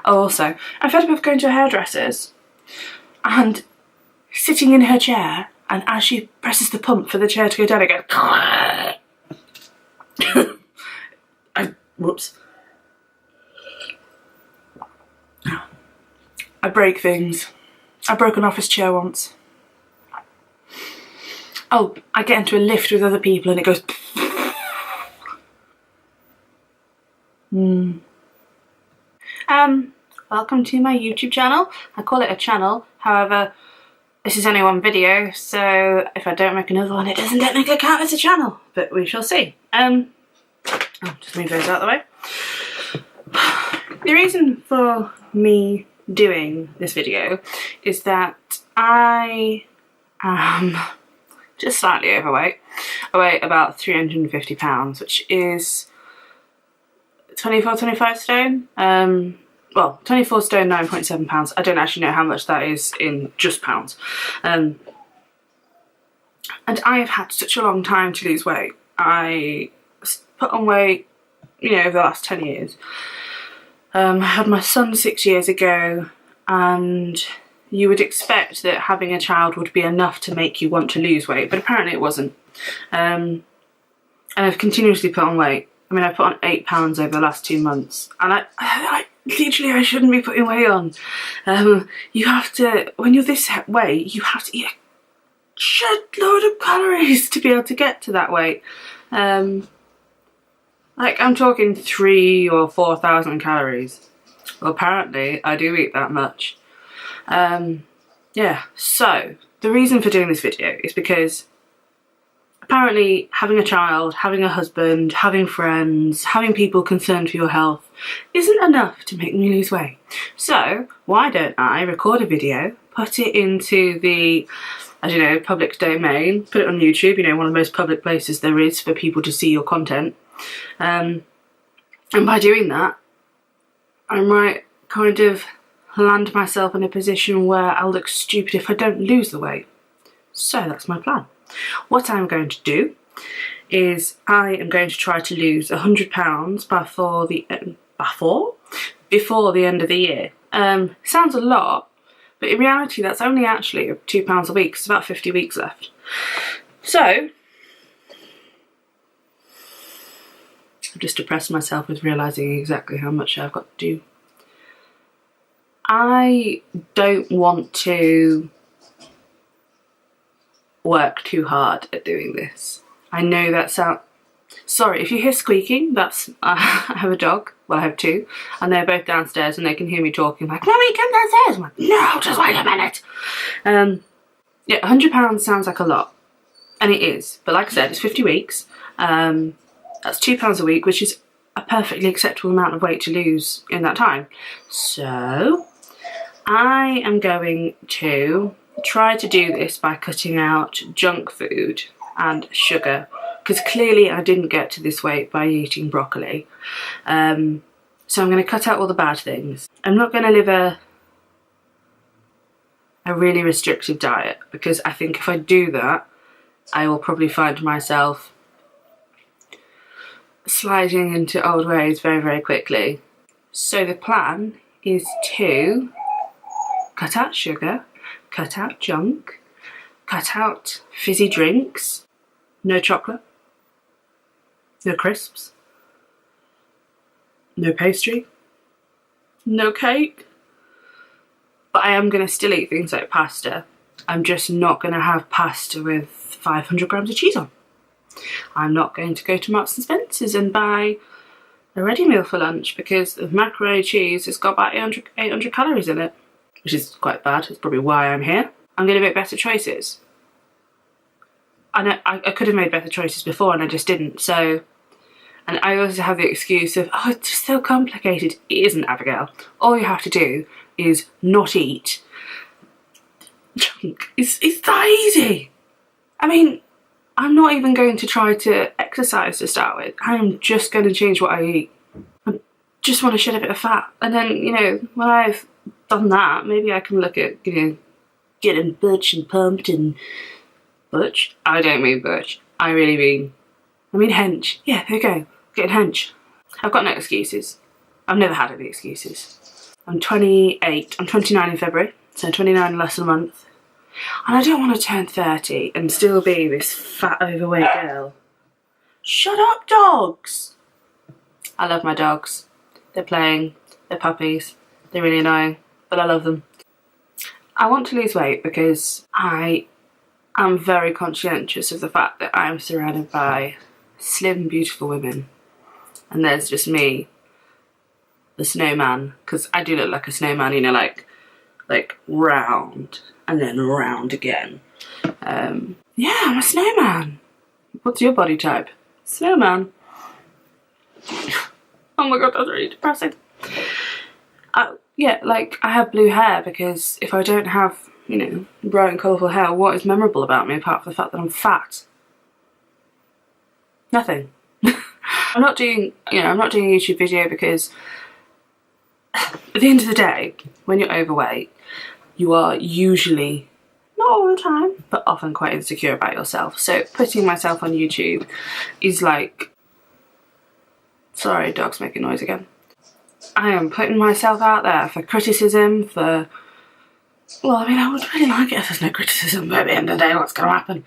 Oh, also, I'm fed up of going to a hairdresser's and sitting in her chair, and as she presses the pump for the chair to go down, I go... Whoops. I break things. I broke an office chair once. Oh, I get into a lift with other people and it goes... Welcome to my YouTube channel. I call it a channel, however, this is only one video, so if I don't make another one, it doesn't technically count as a channel, but we shall see. I'll just move those out of the way. The reason for me doing this video is that I am just slightly overweight. I weigh about 350 pounds, which is 25 stone. Well, 24 stone, 9.7 pounds. I don't actually know how much that is in just pounds. And I have had such a long time to lose weight. I put on weight, you know, over the last 10 years. I had my son 6 years ago, and you would expect that having a child would be enough to make you want to lose weight, but apparently it wasn't. And I've continuously put on weight. I mean, I put on 8 pounds over the last 2 months, and I literally, I shouldn't be putting weight on. You have to, when you're this weight, you have to eat a shitload of calories to be able to get to that weight. Like, I'm talking 3,000 or 4,000 calories. Well, apparently, I do eat that much. Yeah, so, the reason for doing this video is because apparently having a child, having a husband, having friends, having people concerned for your health isn't enough to make me lose weight. So, why don't I record a video, put it into the, I don't know, public domain, put it on YouTube, you know, one of the most public places there is for people to see your content. And by doing that, I might kind of land myself in a position where I'll look stupid if I don't lose the weight. So that's my plan. What I'm going to do is I am going to try to lose 100 pounds before the end of the year. Sounds a lot, but in reality that's only actually 2 pounds a week. It's about 50 weeks left. So I've just depressed myself with realising exactly how much I've got to do. I don't want to work too hard at doing this. I know that sounds... Sorry, if you hear squeaking, that's... I have a dog. Well, I have two. And they're both downstairs and they can hear me talking like, "Mummy, come downstairs." I'm like, "No, just wait a minute." Yeah, £100 sounds like a lot. And it is. But like I said, it's 50 weeks. That's £2 a week, which is a perfectly acceptable amount of weight to lose in that time. So, I am going to try to do this by cutting out junk food and sugar, because clearly I didn't get to this weight by eating broccoli. So I'm going to cut out all the bad things. I'm not going to live a really restrictive diet, because I think if I do that, I will probably find myself sliding into old ways very, very quickly. So the plan is to cut out sugar, cut out junk, cut out fizzy drinks, no chocolate, no crisps, no pastry, no cake. But I am going to still eat things like pasta. I'm just not going to have pasta with 500 grams of cheese on. I'm not going to go to Marks and Spencer's and buy a ready meal for lunch, because the macaroni cheese has got about 800 calories in it, which is quite bad. It's probably why I'm here. I'm going to make better choices. I know I could have made better choices before and I just didn't. So, and I also have the excuse of, oh, it's just so complicated. It isn't, Abigail. All you have to do is not eat junk. It's that easy. I mean, I'm not even going to try to exercise to start with. I'm just going to change what I eat. I just want to shed a bit of fat. And then, you know, when I've done that, maybe I can look at, you know, getting butch and pumped and... Butch? I don't mean butch. I mean hench. Yeah, there you go. Getting hench. I've got no excuses. I've never had any excuses. I'm 28. I'm 29 in February, so 29 in less than a month. And I don't want to turn 30 and still be this fat, overweight girl. Shut up, dogs! I love my dogs. They're playing, they're puppies, they're really annoying, but I love them. I want to lose weight because I am very conscientious of the fact that I am surrounded by slim, beautiful women. And there's just me, the snowman, because I do look like a snowman, you know, like round and then round again. Yeah, I'm a snowman. What's your body type? Snowman. Oh my god, that's really depressing. Yeah, like, I have blue hair because if I don't have, you know, bright and colourful hair, what is memorable about me apart from the fact that I'm fat? Nothing. I'm not doing a YouTube video because at the end of the day, when you're overweight, you are usually, not all the time, but often quite insecure about yourself. So putting myself on YouTube is like, sorry, dog's making noise again. I am putting myself out there for criticism, for, well, I mean, I would really like it if there's no criticism, but at the end of the day, what's going to happen?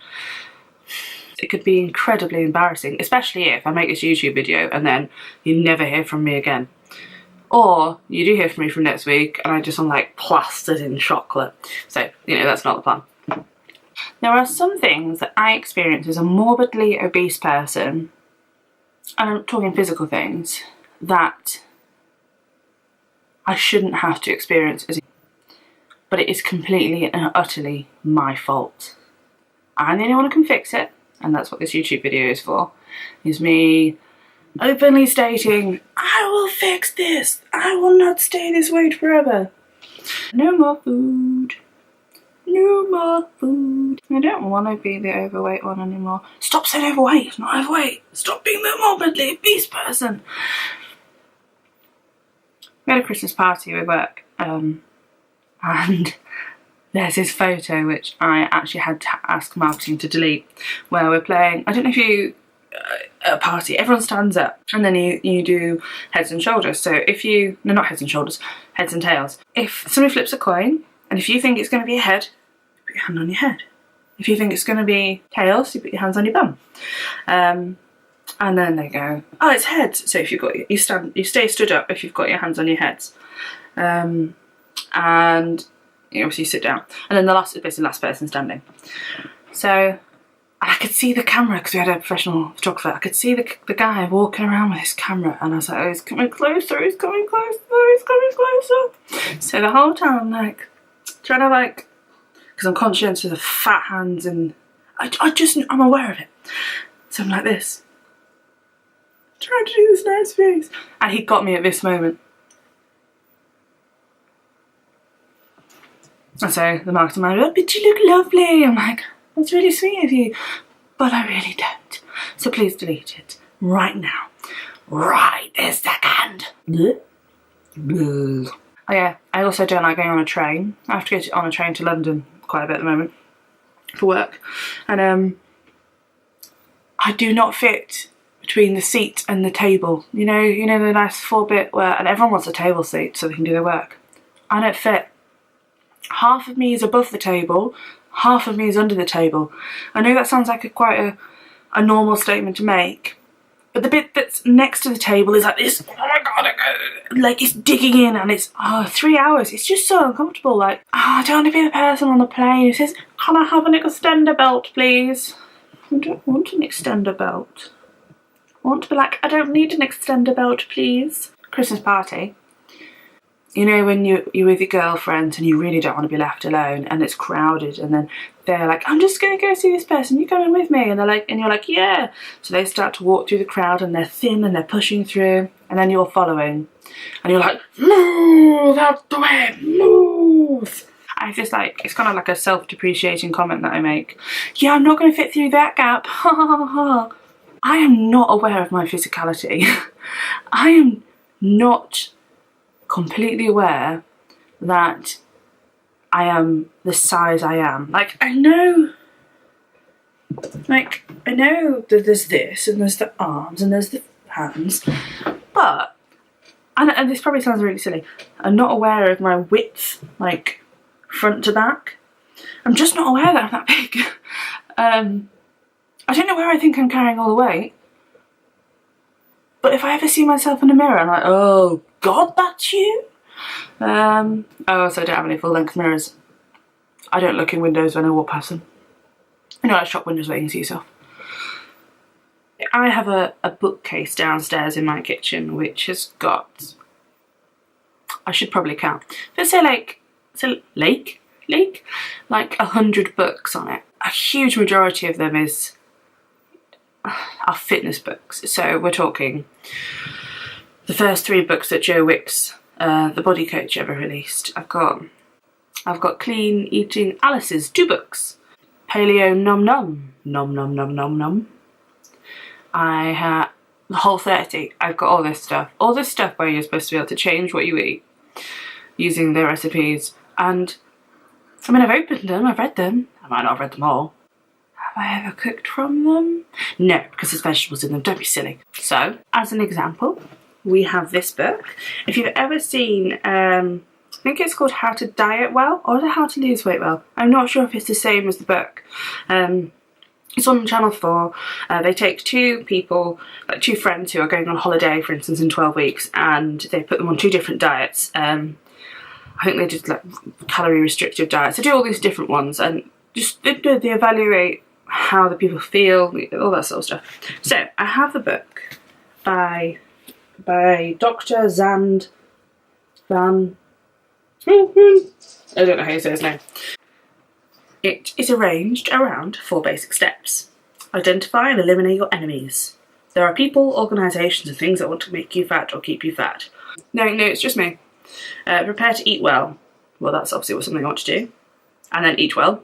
It could be incredibly embarrassing, especially if I make this YouTube video and then you never hear from me again. Or you do hear from me from next week and I just am like plastered in chocolate. So, you know, that's not the plan. There are some things that I experience as a morbidly obese person, and I'm talking physical things, that I shouldn't have to experience but it is completely and utterly my fault. I'm the only one who can fix it, and that's what this YouTube video is for, is me openly stating, I will fix this, I will not stay this weight forever. No more food, no more food. I don't want to be the overweight one anymore. Stop saying overweight, it's not overweight. Stop being the morbidly obese person. We had a Christmas party with work, and there's this photo which I actually had to ask marketing to delete, where we're playing, I don't know if you, at a party, everyone stands up and then you do heads and shoulders. So if you, no, not heads and shoulders, heads and tails. If somebody flips a coin, and if you think it's going to be a head, you put your hand on your head. If you think it's going to be tails, you put your hands on your bum. And then they go, oh, it's heads. So if you've got, you stay stood up if you've got your hands on your heads. And you obviously sit down. And then it's basically the last person standing. So I could see the camera, because we had a professional photographer. I could see the guy walking around with his camera, and I was like, oh, he's coming closer, he's coming closer, he's coming closer. So the whole time I'm like, trying to like, because I'm conscious of the fat hands, and I'm aware of it. So I'm like this, trying to do this nice face. And he got me at this moment. And so the marketing manager, oh, but you look lovely. I'm like, that's really sweet of you, but I really don't. So please delete it right now. Right this second. Oh yeah, I also don't like going on a train. I have to go on a train to London quite a bit at the moment for work. And I do not fit between the seat and the table. You know the nice 4-bit where, and everyone wants a table seat so they can do their work. I don't fit. Half of me is above the table, half of me is under the table. I know that sounds like quite a normal statement to make, but the bit that's next to the table is like this, oh my god, like it's digging in, and it's 3 hours. It's just so uncomfortable. Like, I don't want to be the person on the plane who says, can I have an extender belt, please? I don't want an extender belt. I want to be like, I don't need an extender belt, please. Christmas party. You know when you're with your girlfriends and you really don't want to be left alone and it's crowded, and then they're like, I'm just going to go see this person, you coming with me? And they're like, and you're like, yeah. So they start to walk through the crowd and they're thin and they're pushing through, and then you're following. And you're like, move out the way, move. I just like, it's kind of like a self-depreciating comment that I make. Yeah, I'm not going to fit through that gap. Ha ha ha. I am not aware of my physicality. I am not completely aware that I am the size I am. Like, I know that there's this, and there's the arms, and there's the hands, but and this probably sounds really silly, I'm not aware of my width, like front to back. I'm just not aware that I'm that big. I don't know where I think I'm carrying all the weight, but if I ever see myself in a mirror, I'm like, oh God, that's you? Oh, so I don't have any full length mirrors. I don't look in windows when I walk past them. You know, like shop windows where you can see yourself. I have a bookcase downstairs in my kitchen which has got, I should probably count, let's say like, like 100 books on it. A huge majority of them are fitness books. So we're talking the first 3 books that Joe Wicks, the body coach, ever released. I've got Clean Eating Alice's 2 books. Paleo Nom Nom, Nom Nom Nom Nom Nom. I have the whole 30. I've got all this stuff. All this stuff where you're supposed to be able to change what you eat using the recipes. And I mean, I've opened them, I've read them. I might not have read them all. Have I ever cooked from them? No, because there's vegetables in them. Don't be silly. So, as an example, we have this book. If you've ever seen, I think it's called How to Diet Well, or is it How to Lose Weight Well? I'm not sure if it's the same as the book. It's on Channel 4. They take 2 people, like 2 friends who are going on holiday, for instance, in 12 weeks, and they put them on 2 different diets. I think they did like calorie restrictive diets. They do all these different ones, and just they evaluate how the people feel, all that sort of stuff. So I have the book by Dr. Zand Van. I don't know how you say his name. It is arranged around 4 basic steps. Identify and eliminate your enemies. There are people, organisations and things that want to make you fat or keep you fat. No, it's just me. Prepare to eat well. Well, that's obviously something I want to do. And then eat well.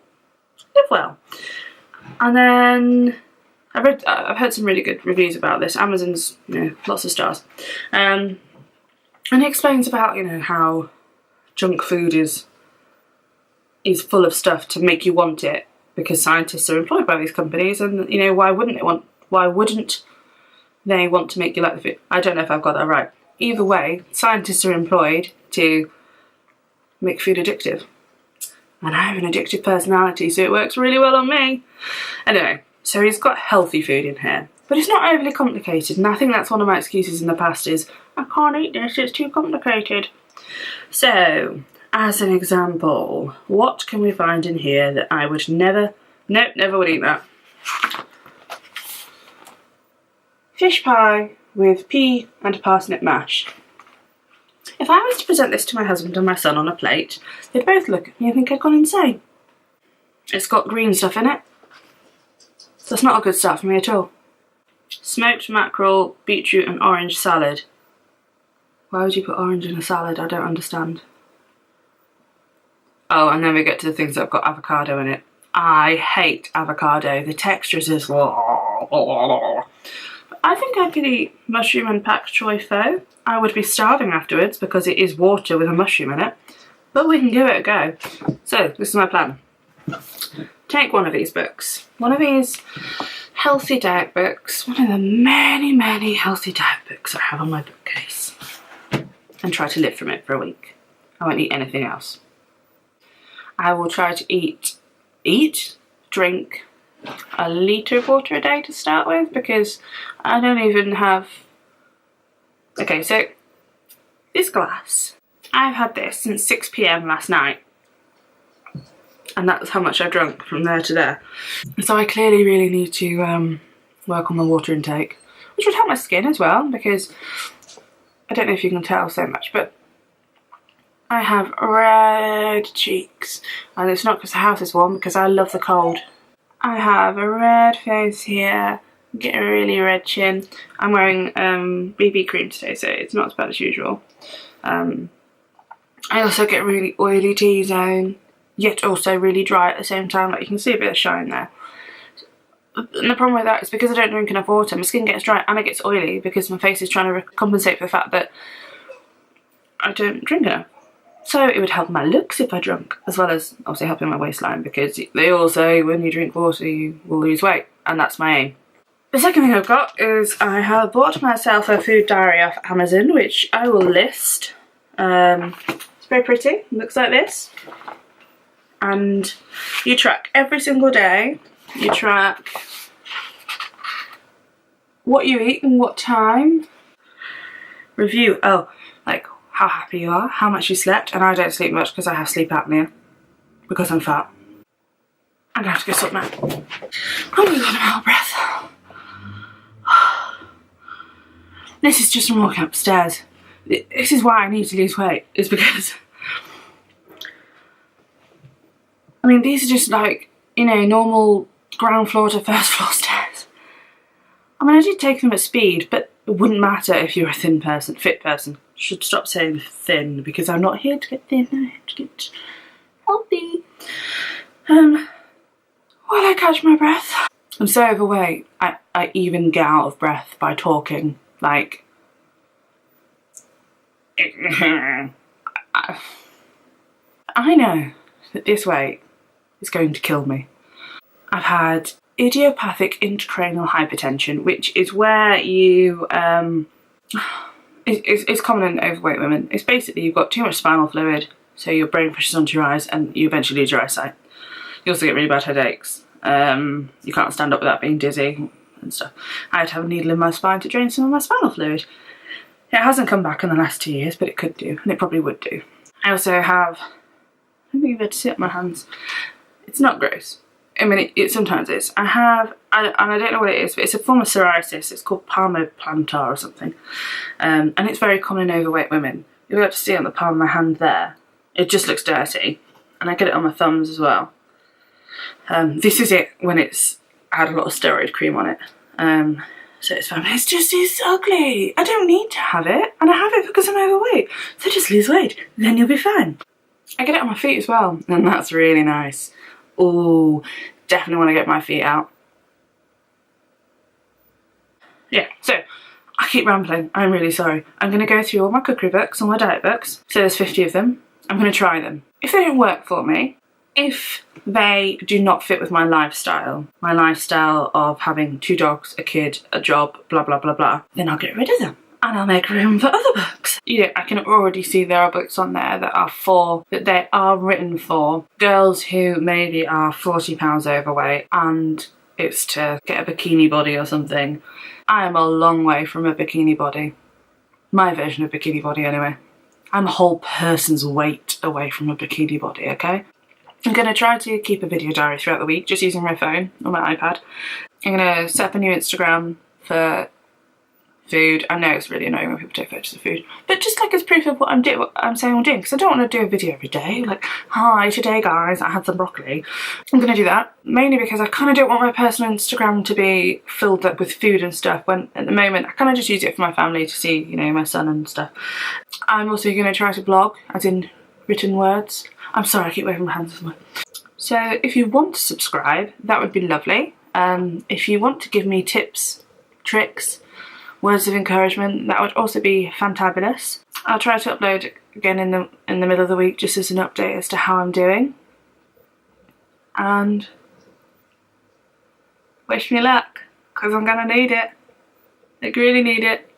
Live well. And then I've heard some really good reviews about this. Amazon's, lots of stars. And he explains about, how junk food is full of stuff to make you want it, because scientists are employed by these companies, and why wouldn't they want to make you like the food? I don't know if I've got that right. Either way, scientists are employed to make food addictive, and I have an addictive personality, so it works really well on me. Anyway, so he's got healthy food in here, but it's not overly complicated, and I think that's one of my excuses in the past is I can't eat this, it's too complicated. So, as an example, what can we find in here that I would never would eat that? Fish pie with pea and parsnip mash. If I was to present this to my husband and my son on a plate, they'd both look at me and think I'd gone insane. It's got green stuff in it. That's not a good start for me at all. Smoked mackerel, beetroot and orange salad. Why would you put orange in a salad? I don't understand. Oh, and then we get to the things that have got avocado in it. I hate avocado. The texture is just... I think I could eat mushroom and pak choi pho. I would be starving afterwards because it is water with a mushroom in it. But we can give it a go. So, this is my plan. Take one of these books. One of these healthy diet books. One of the many, many healthy diet books I have on my bookcase. And try to live from it for a week. I won't eat anything else. I will try to drink a litre of water a day to start with, because I don't even have... Okay, so this glass, I've had this since 6 PM last night. And that's how much I've drunk from there to there. So I clearly really need to work on the water intake, which would help my skin as well, because I don't know if you can tell so much, but I have red cheeks, and it's not because the house is warm, because I love the cold. I have a red face here, get a really red chin. I'm wearing BB cream today, so it's not as bad as usual. I also get really oily T-zone, yet also really dry at the same time. Like, you can see a bit of shine there. And the problem with that is because I don't drink enough water, my skin gets dry and it gets oily because my face is trying to compensate for the fact that I don't drink enough. So it would help my looks if I drank, as well as obviously helping my waistline, because they all say when you drink water you will lose weight, and that's my aim. The second thing I've got is I have bought myself a food diary off Amazon, which I will list. It's very pretty, it looks like this. And you track every single day, you track what you eat and what time. Review, oh, like how happy you are, how much you slept, and I don't sleep much because I have sleep apnea, because I'm fat. I'm gonna have to go sort that. Oh my god, I'm out of breath. This is just from walking upstairs. This is why I need to lose weight, is because, I mean, these are just like, you know, normal ground floor to first floor stairs. I mean, I did take them at speed, but it wouldn't matter if you're a thin person, fit person. Should stop saying thin, because I'm not here to get thin, I'm here to get healthy. While I catch my breath. I'm so overweight, I even get out of breath by talking. Like, I know that this weight is going to kill me. I've had idiopathic intracranial hypertension, which is where you, it's common in overweight women. It's basically you've got too much spinal fluid, so your brain pushes onto your eyes and you eventually lose your eyesight. You also get really bad headaches. You can't stand up without being dizzy and stuff. I had to have a needle in my spine to drain some of my spinal fluid. It hasn't come back in the last 2 years, but it could do, and it probably would do. I also have, I don't think you've had to see it on my hands. It's not gross. I mean, it sometimes is. And I don't know what it is, but it's a form of psoriasis. It's called palmoplantar or something. And it's very common in overweight women. You'll be able to see it on the palm of my hand there. It just looks dirty. And I get it on my thumbs as well. This is it when it's had a lot of steroid cream on it. So it's fine. It's ugly. I don't need to have it. And I have it because I'm overweight. So just lose weight. Then you'll be fine. I get it on my feet as well. And that's really nice. Oh, definitely want to get my feet out. Yeah, so I keep rambling. I'm really sorry. I'm going to go through all my cookery books, all my diet books. So there's 50 of them. I'm going to try them. If they don't work for me, if they do not fit with my lifestyle of having 2 dogs, a kid, a job, blah, blah, blah, blah, then I'll get rid of them. And I'll make room for other books. You know, I can already see there are books on there that they are written for girls who maybe are 40 pounds overweight and it's to get a bikini body or something. I am a long way from a bikini body. My version of bikini body anyway. I'm a whole person's weight away from a bikini body, okay? I'm going to try to keep a video diary throughout the week, just using my phone or my iPad. I'm going to set up a new Instagram for food. I know it's really annoying when people take photos of food, but just like as proof of what I'm saying I'm doing, because I don't want to do a video every day, like, hi, today guys, I had some broccoli. I'm going to do that, mainly because I kind of don't want my personal Instagram to be filled up with food and stuff, when at the moment I kind of just use it for my family to see, you know, my son and stuff. I'm also going to try to blog, as in written words. I'm sorry, I keep waving my hands somewhere. So if you want to subscribe, that would be lovely. If you want to give me tips, tricks, words of encouragement, that would also be fantabulous. I'll try to upload again in the middle of the week, just as an update as to how I'm doing. And wish me luck, because I'm gonna need it. I really need it.